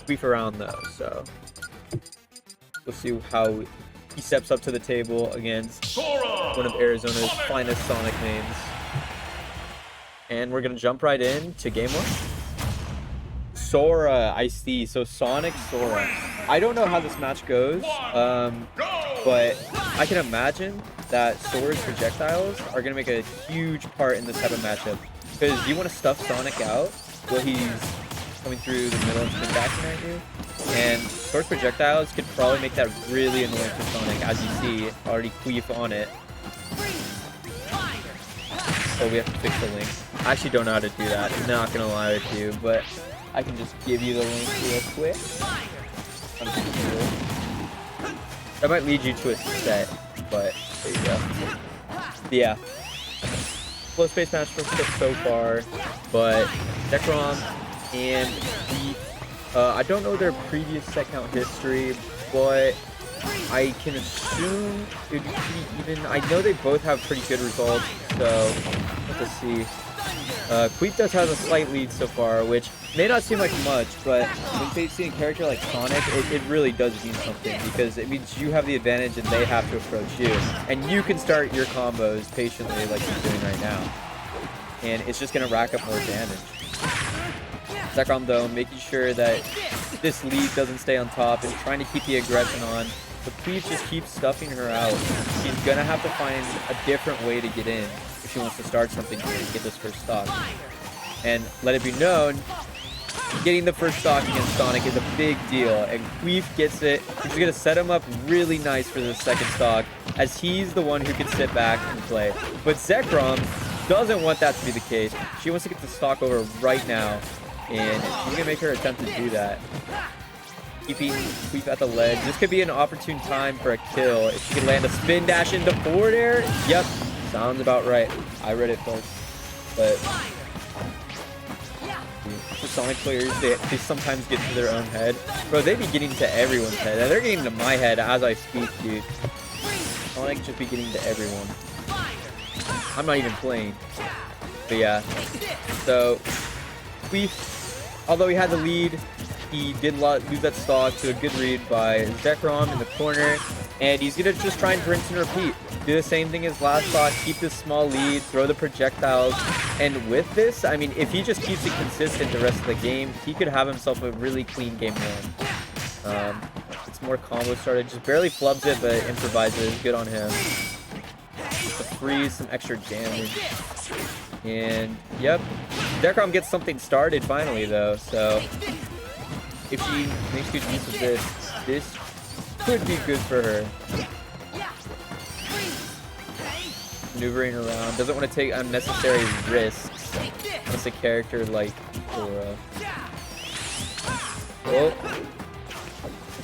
Queef around though, so we'll see how he steps up to the table against Sora! one of Arizona's finest Sonic names. And we're gonna jump right in to game one. Sora, I see. So Sonic Sora. I don't know how this match goes, but I can imagine that Sora's projectiles are gonna make a huge part in this type of matchup. Because you want to stuff Sonic out while he's coming through the middle and spin backing at you. And Sora's projectiles could probably make that really annoying for Sonic, as you see, already Queef on it. So we have to fix the link. I actually don't know how to do that, I'm not gonna lie with you, but I can just give you the link real quick. That might lead you to a set, but there you go. Yeah. Slow space match so far, but Zekrom and Queef, I don't know their previous set count history, but I can assume it would be pretty even. I know they both have pretty good results, so let's see. Queef does have a slight lead so far, which may not seem like much, but when facing a character like Sonic, it really does mean something, because it means you have the advantage and they have to approach you. And you can start your combos patiently like he's doing right now. And it's just going to rack up more damage. Zekrom, though, making sure that this lead doesn't stay on top and trying to keep the aggression on. But Queef just keeps stuffing her out. She's going to have to find a different way to get in if she wants to start something here and get this first stock. And let it be known, getting the first stock against Sonic is a big deal. And Queef gets it. She's going to set him up really nice for the second stock, as he's the one who can sit back and play. But Zekrom doesn't want that to be the case. She wants to get the stock over right now. And she's going to make her attempt to do that. Keeping Queef at the ledge. This could be an opportune time for a kill. If she can land a spin dash into forward air. Yep. Sounds about right. I read it first. But for Sonic players, they sometimes get to their own head. Bro, they be getting to everyone's head. They're getting to my head as I speak, dude. Sonic just be getting to everyone. I'm not even playing. But yeah. So, Queef, although he had the lead, he did lose that stock to a good read by Zekrom in the corner. And he's going to just try and rinse and repeat. Do the same thing as last stock, keep this small lead, throw the projectiles. And with this, I mean, if he just keeps it consistent the rest of the game, he could have himself a really clean game one. It's more combo started, just barely flubs it, but improvises. Good on him. To freeze some extra damage. And, yep. Zekrom gets something started finally, though, so if she makes good use of this, this could be good for her. Maneuvering around, doesn't want to take unnecessary risks against a character like Sora. Oh,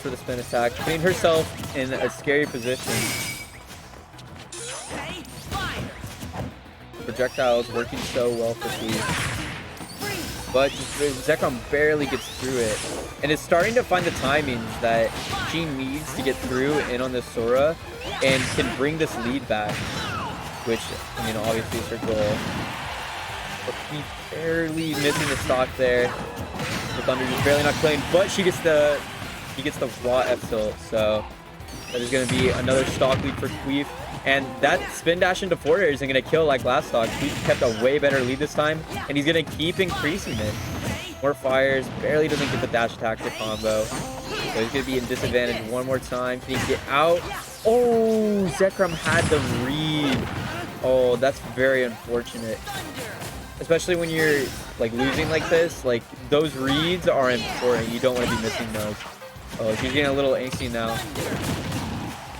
for the spin attack, putting herself in a scary position. Projectiles working so well for Queef, but Zekrom barely gets through it, and is starting to find the timings that she needs to get through in on this Sora and can bring this lead back, which, I mean, obviously is her goal. But Queef barely missing the stock there. The Thunder just barely not playing, but he gets the raw F tilt, so that is going to be another stock lead for Queef. And that spin dash into forward air isn't going to kill like last stock. Queef kept a way better lead this time, and he's going to keep increasing it. More fires, barely doesn't get the dash attack to combo. So he's going to be in disadvantage one more time. Can he get out? Oh, Zekrom had the read. Oh, that's very unfortunate. Especially when you're like losing like this, like those reads are important. You don't want to be missing those. Oh, she's getting a little angsty now.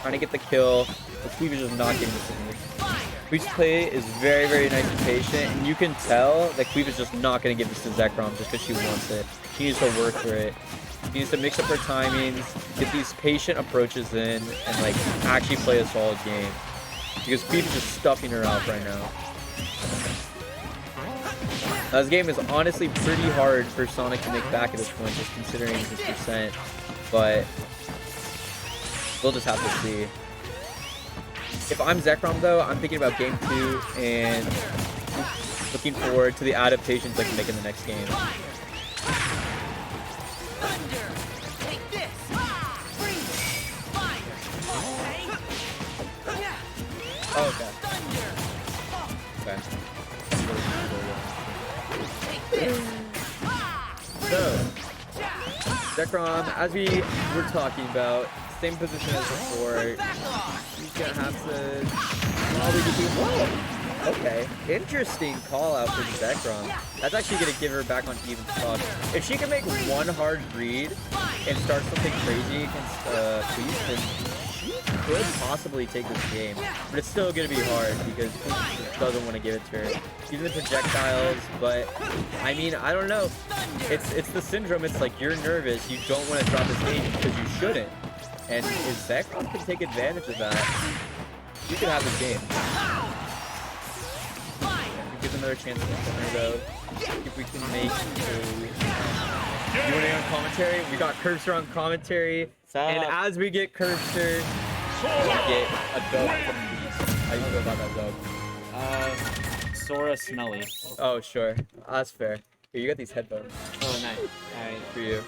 Trying to get the kill. But Queef is just not getting this in. Queef's play is very, very nice and patient, and you can tell that Queef is just not going to give this to Zekrom just because she wants it. She needs to work for it. She needs to mix up her timings, get these patient approaches in, and like actually play a solid game. Because Queef is just stuffing her out right now. Now, this game is honestly pretty hard for Sonic to make back at this point, just considering his percent. But we'll just have to see. If I'm Zekrom, though, I'm thinking about game 2 and looking forward to the adaptations I can make in the next game. Oh, okay. So, Zekrom, as we were talking about, same position as before. He's gonna have to probably do. Whoa! Okay, interesting call out for Zekrom. That's actually gonna give her back on even spot. If she can make one hard read and start something crazy against Queef, then she could possibly take this game. But it's still gonna be hard because Queef doesn't want to give it to her. Using the projectiles, but I mean, I don't know. It's the syndrome. It's like you're nervous. You don't want to drop this game because you shouldn't. And if Zekrom can take advantage of that, you can have this game. Give another chance in the corner though. If we can make a... You want to get on commentary? We got Curbster on commentary. And as we get Curbster, we get a dub from Beast. How do you feel about that dub? Sora smelly. Oh, sure. That's fair. Here, you got these headphones. Oh, nice. Alright. For you.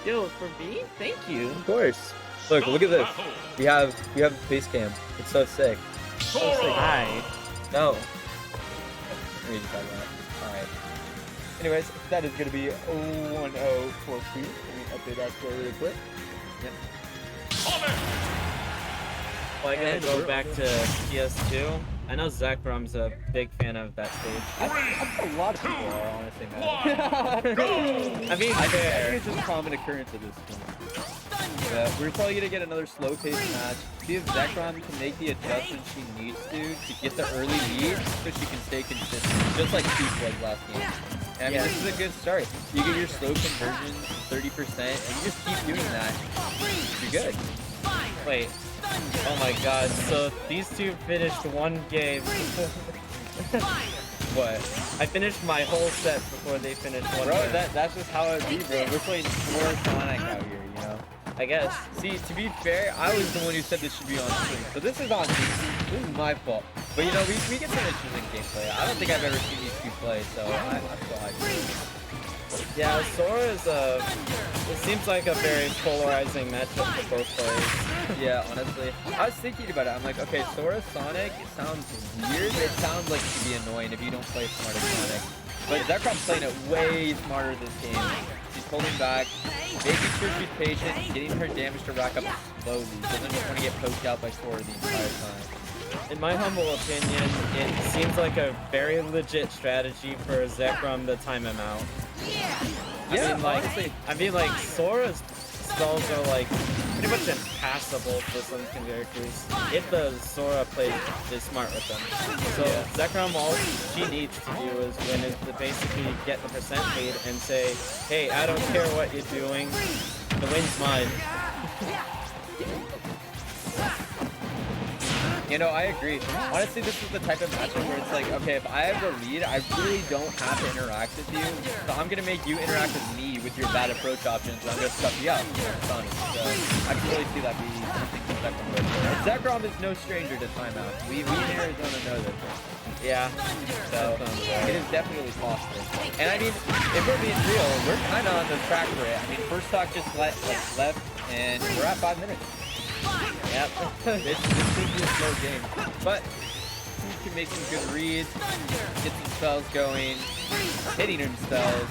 Yo, for me? Thank you. Of course. Look at this. We have face cam. It's so sick. So sick. Hi. No. Let me just talk about it. Alright. Anyways, that is gonna be 1-0 for Queef. Let me update that score really quick. Yep. Well, I gotta go back to PS2. I know Zekrom's a big fan of that stage. I think a lot of people are, honestly, man. I mean, I think it's just a common occurrence at this point. We're probably gonna get another slow-paced match. See if Zekrom can make the adjustments she needs to get the early lead, so she can stay consistent, just like Queef was last game. And I mean, this is a good start. You get your slow conversion 30%, and you just keep doing that. You're good. Wait. Oh my god, so these two finished one game. What? I finished my whole set before they finished one game. That's just how it be, bro. We're playing more Sonic out here, you know? I guess. See, to be fair, I was the one who said this should be on stream. So this is on stream. This is my fault. But you know, we get some interesting gameplay. I don't think I've ever seen these two play, so I'm so hyped. Yeah, Sora is it seems like a very polarizing matchup for both players. Yeah, honestly. I was thinking about it. I'm like, okay, Sora Sonic, it sounds weird. It sounds like it could be annoying if you don't play smart as Sonic. But Zekrom's playing it way smarter this game. She's pulling back, making sure she's patient, getting her damage to rack up slowly. Doesn't just want to get poked out by Sora the entire time. In my humble opinion, it seems like a very legit strategy for Zekrom to time him out. Yeah, I mean, like Sora's spells are like pretty much impassable for some characters if the Sora plays is smart with them. So yeah. Zekrom, all she needs to do is win is to basically get the percent lead and say, hey, I don't care what you're doing, the win's mine. You know, I agree. Honestly, this is the type of matchup where it's like, okay, if I have the lead, I really don't have to interact with you. So I'm going to make you interact with me with your bad approach options. I'm going to stuff you out. So I can really see that being something Zekrom with. Zekrom is no stranger to timeout. We in Arizona know this. Yeah. So it is definitely possible. And I mean, if we're being real, we're kind of on the track for it. I mean, first stock just left, and we're at 5 minutes. Yep. This could be a slow game. But he can make some good reads, get some spells going, hitting her spells.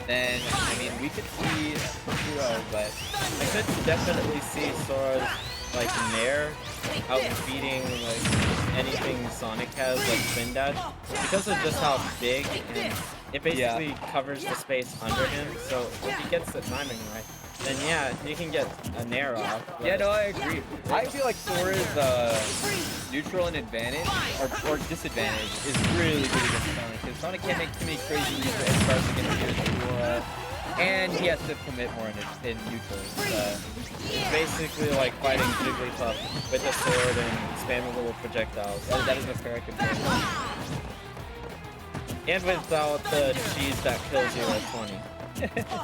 Then, I mean, we could see 2-0, but I could definitely see Sora's like Nair outbeating like anything Sonic has, like Spin Dash, because of just how big and it basically covers the space under him. So if he gets the timing right, then yeah, you can get a Nair off. Yeah, no, I agree. I feel like Sora's neutral and advantage, or disadvantage, is really good against Sonic, because Sonic can't make too many crazy moves that starts against Sora, and he has to commit more in neutral. It's basically like fighting Jigglypuff with a sword and spamming little projectiles. That is a fair comparison. And without the cheese that kills you at 20.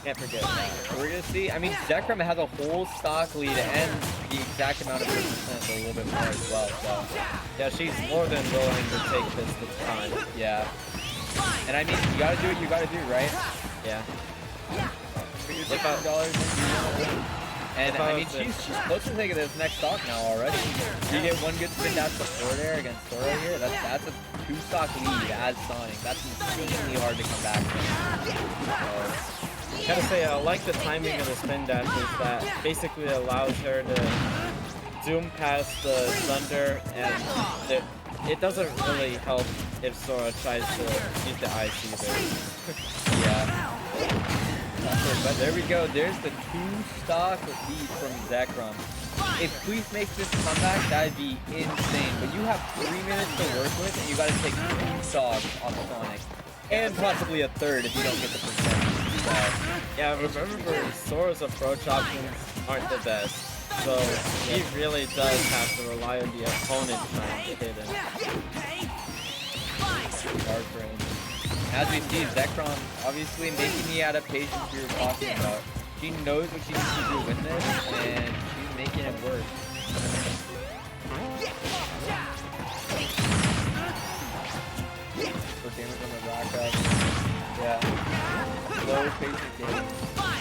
Can't forget that. We're gonna see. I mean, Zekrom has a whole stock lead and the exact amount of percent, a little bit more as well. So yeah, she's more than willing to take this time. Yeah. And I mean, you gotta do what you gotta do, right? Yeah. Put your $6 in. And I mean, she's close to taking this next stock now already. You get one good spin dash before there against Sora here. That's a 2-stock lead as Sonic. That's insanely hard to come back from. Gotta say, I like the timing of the spin dashes that basically allows her to zoom past the thunder, and it doesn't really help if Sora tries to use the IC there. Yeah. But there we go. There's the 2-stock lead from Zekrom. If Queef makes this comeback, that'd be insane. But you have 3 minutes to work with, and you gotta take 2 stocks off Sonic. And possibly a third if you don't get the percent. So, yeah, remember, Sora's approach options aren't the best. So he really does have to rely on the opponent trying to hit him. Hard for him. As we see, Zekrom obviously making the adaptations we were talking about. She knows what she needs to do with this, and she's making it work. For damage on the rack up. Yeah. Slow patient game.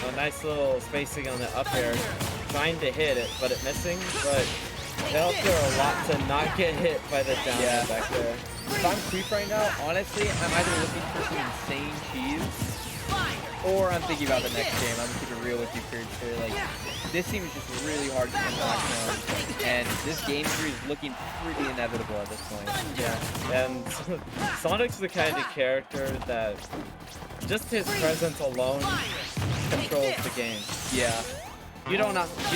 A nice little spacing on the up air. Trying to hit it, but it missing. But it helps her a lot to not get hit by the down air back there. If I'm Queef right now, honestly, I'm either looking for some insane cheese, or I'm thinking about the next game. I'm keeping it real with you, here. Like, this seems just really hard to come back from, and this game 3 is looking pretty inevitable at this point. Yeah, and Sonic's the kind of character that just his presence alone controls the game. Yeah. You do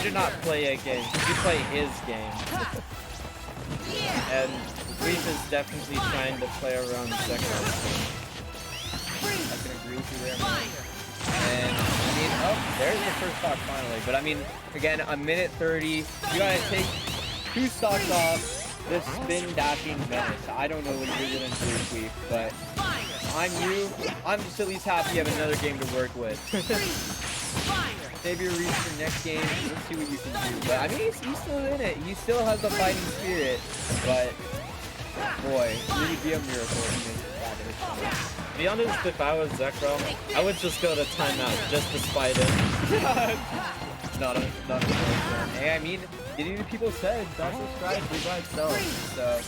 not play a game. You play his game. And Queef is definitely trying to play around Zekrom. I can agree with you there, man. And I mean, oh, there's the first stock finally. But I mean, again, a minute 30. You gotta take 2 stocks off this spin dashing menace. I don't know what you're gonna do, Queef, but I'm you. I'm just at least happy you have another game to work with. Maybe reach your next game. Let's see what you can do. But I mean, he's still in it. He still has the fighting spirit. But boy, it would be a miracle if he makes it back this time. To be honest, if I was Zekrom, I would just go to timeout just to spite him. not a Hey, I mean, getting people said that's a strategy by itself. So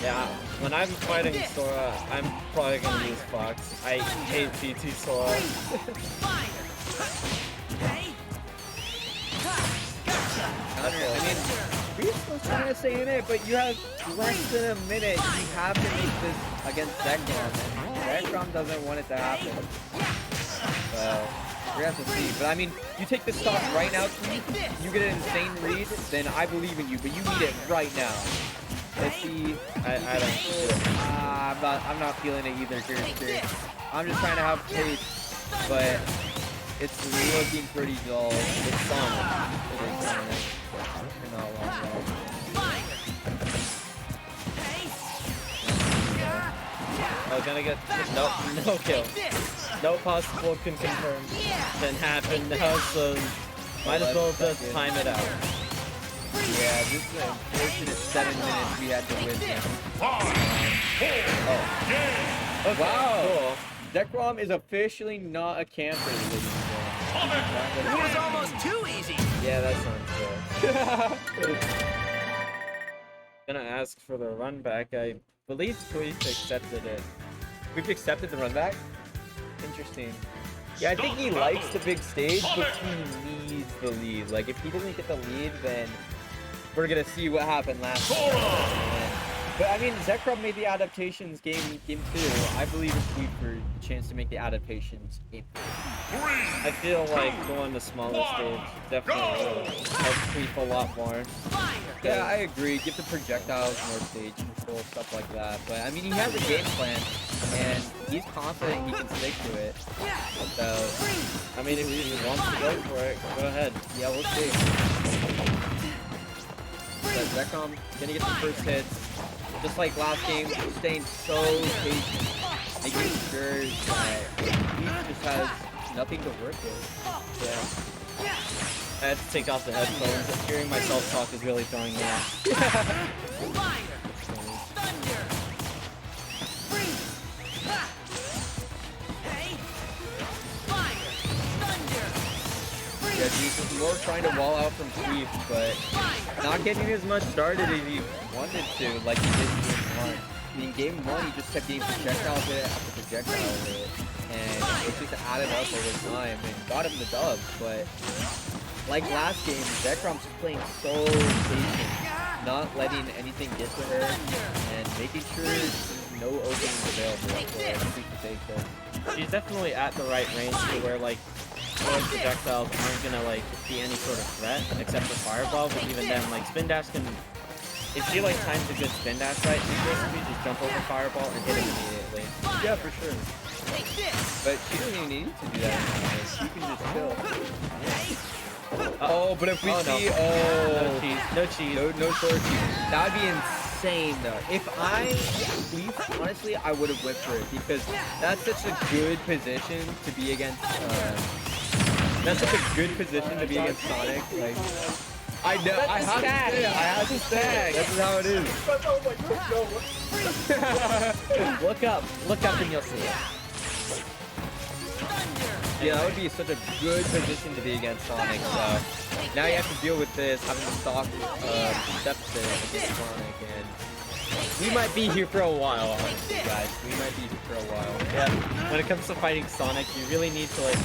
yeah, when I'm fighting Sora, I'm probably gonna use Fox. I hate PT Sora. I mean, Queef was trying to stay in it, but you have less than a minute. You have to make this against Zekrom, and Zekrom doesn't want it to happen. So we're gonna have to see. But I mean, you take the stock right now, Queef, you get an insane read, then I believe in you, but you need it right now. Let's see. I don't feel it. I'm not feeling it either, Chris. I'm just trying to have faith, but it's looking pretty dull. It's Sonic. It is Sonic. You're not wrong, though. Oh, gonna get no kill. No possible can confirm. Can happen now, so might as well just time it out. Yeah, this is an unfortunate 7 minutes we had to witness. Okay, wow. Cool. Zekrom is officially not a camper, ladies and gentlemen. It was almost too easy. Yeah, that sounds good. Gonna ask for the run back. I believe Queef accepted it. We've accepted the run back? Interesting. Yeah, I think he likes the big stage, but he needs the lead. Like, if he doesn't get the lead, then we're gonna see what happened last time. But I mean, Zekrom made the adaptations game 2. I believe it's Queef for a chance to make the adaptations game 3. I feel like going to smaller stage definitely will help Queef a lot more. Yeah, I agree. Give the projectiles more stage control, stuff like that. But I mean, he has a game plan, and he's confident he can stick to it. So, I mean, if he wants to go for it, go ahead. yeah, we'll see. But Zekrom gonna get the first hits. Just like last game, staying so patient, making sure that he just has nothing to work with. Yeah. I had to take off the headphones. Hearing myself talk is really throwing me off. Yeah, he's just more trying to wall out from Queef, but not getting as much started as he wanted to, like he did in game 1. I mean, game 1, he just kept getting projectile hit after projectile hit, and it just added up over time and got him the dub, but like last game, Zekrom's just playing so patient, not letting anything get to her, and making sure there's no openings available for Queef to take her. She's definitely at the right range to where like those projectiles aren't gonna like be any sort of threat except for fireball, but even then like spin dash can, if she like times a good spin dash right, she basically just jump over fireball and hit him immediately. Yeah, for sure. But she doesn't even need to do that anymore. She can just chill. Oh, but if we see, no cheese, no cheese, no Sora cheese, that would be insane though. If I Queef, honestly, I would have went for it because that's such a good position to be against. That's such a good position to be against Sonic. Like, I know, I have to stag. This is how it is. Look up and you'll see it. Yeah, that would be such a good position to be against Sonic, so now you have to deal with this, having to stock deficit against Sonic, and we might be here for a while, honestly, guys. We might be here for a while. Yeah, when it comes to fighting Sonic, you really need to like,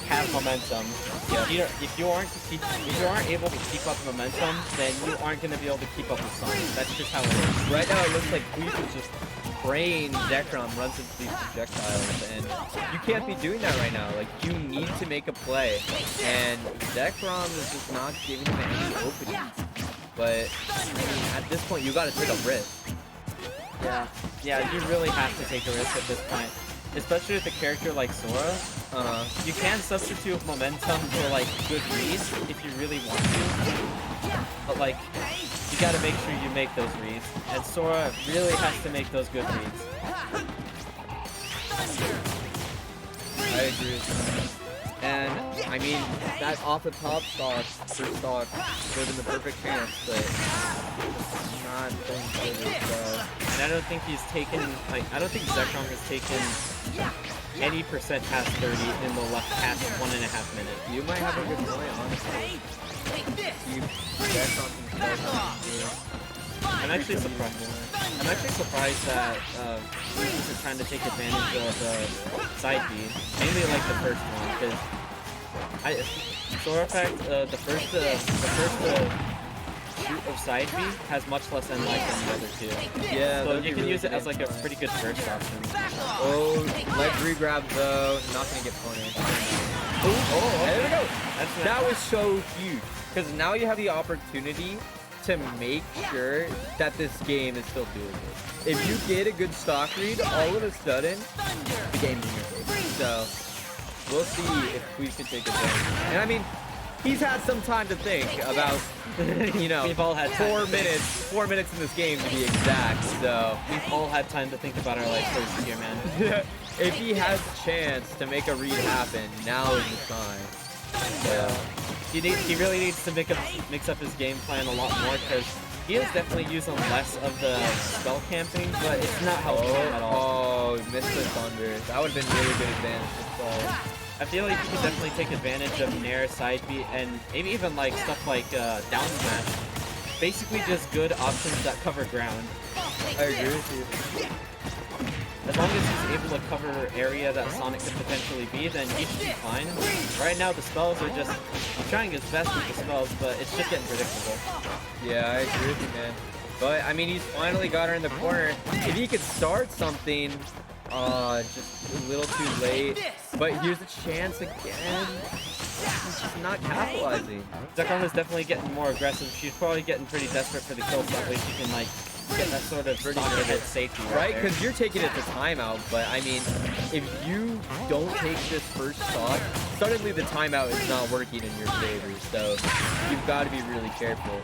have momentum. Yeah. If you aren't able to keep up momentum, then you aren't going to be able to keep up with Sonic. That's just how it is. Right now, it looks like Queef is just spraying Zekrom, runs into these projectiles, and you can't be doing that right now. Like, you need to make a play, and Zekrom is just not giving him any openings. But, I mean, at this point, you gotta take a risk. Yeah, you really have to take a risk at this point. Especially with a character like Sora. You can substitute momentum for, like, good reads if you really want to. But, like, you gotta make sure you make those reads. And Sora really has to make those good reads. I agree with you. And, I mean, that off the top stock, first stock, would have been the perfect chance, but not going forward, so. And I don't think he's taken, like, I don't think Zekrom has taken any percent past 30 in the past 1.5 minutes. You might have a good point, honestly. I'm actually surprised that Queef is trying to take advantage of side B, mainly like the first one, because Sora Effect, the first shoot of side B has much less end life than the other two. Yeah, so you can use it as like a pretty good first option. Oh, leg regrab though, not gonna get punished. Oh, there we go. That was so huge, because now you have the opportunity to make sure that this game is still doable. If you get a good stock read, all of a sudden, the game's in your favor. So, we'll see if we can take advantage. And I mean, he's had some time to think about, you know, we've all had 4 minutes in this game to be exact, so. We've all had time to think about our life choices here, man. If he has a chance to make a read happen, now is the time. Yeah. He really needs to mix up his game plan a lot more, because he is definitely using less of the spell camping, but it's not helping him at all. Oh, missed the thunder. That would have been really good advantage to fall. I feel like you could definitely take advantage of Nair, side B, and maybe even like stuff like down smash. Basically just good options that cover ground. I agree with you. As long as he's able to cover area that Sonic could potentially be, then he should be fine. Right now the spells are just, he's trying his best with the spells, but it's just getting predictable. Yeah, I agree with you, man. But, I mean, he's finally got her in the corner. If he could start something, just a little too late. But here's a chance again. He's just not capitalizing. Zekrom is definitely getting more aggressive. She's probably getting pretty desperate for the kill, so that way she can, like, get that sort of stock ahead safety right? Because you're taking it to timeout, but I mean, if you don't take this first stock, suddenly the timeout is not working in your favor, so you've got to be really careful.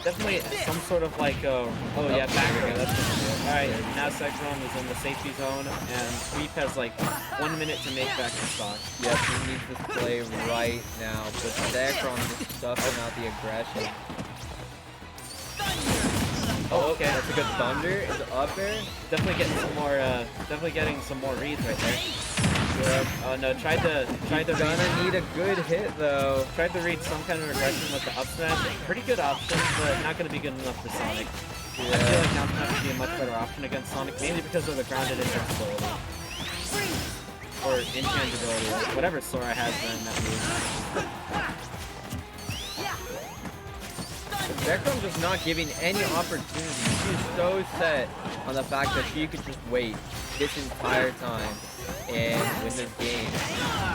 Definitely some sort of like, oh yeah, back again, that's what it is. Alright, now Zekrom is in the safety zone, and Queef has like 1 minute to make back the stock. Yep, he needs this play right now, but Zekrom just stuffing out the aggression. Oh, okay, that's a good thunder. Is it up there? Definitely getting some more reads right there. Yep. Oh no, tried to Gonna need a good hit though. tried to read some kind of regression with the up smash. Pretty good option, but not gonna be good enough for Sonic. I feel like down smash would be a much better option against Sonic, mainly because of the grounded invincibility. Or intangibility, or whatever Sora has in that move. Zekrom just not giving any opportunity. She's so set on the fact that she could just wait this entire time and win this game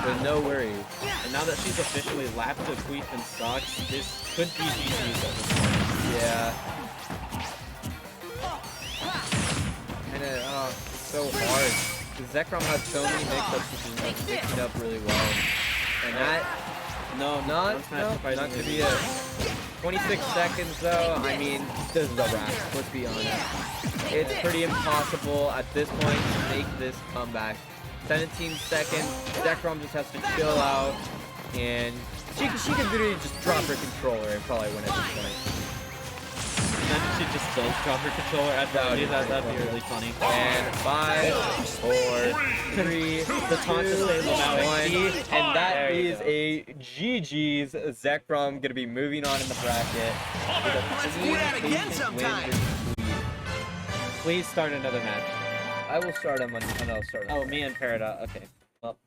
with no worries. And now that she's officially lapped the Queef and stocks, this could be GG's at this point. Yeah. And it's so hard. Zekrom has so many mix-ups which is like picking up really well. And that not to be a 26 seconds though. I mean, this is a wrap, let's be honest. It's pretty impossible at this point to make this comeback. 17 seconds, Zekrom just has to chill out, and she could literally just drop her controller and probably win at this point. Imagine she just does drop her controller at the end. That'd be really funny. And 5, 4, 3, the taunt to stay low now, 1, and that is go. a GG's. Zekrom gonna be moving on in the bracket. Let's do that again sometime. Please start another match. I will start him and I'll start him. Oh, me and Peridot. Okay. Well.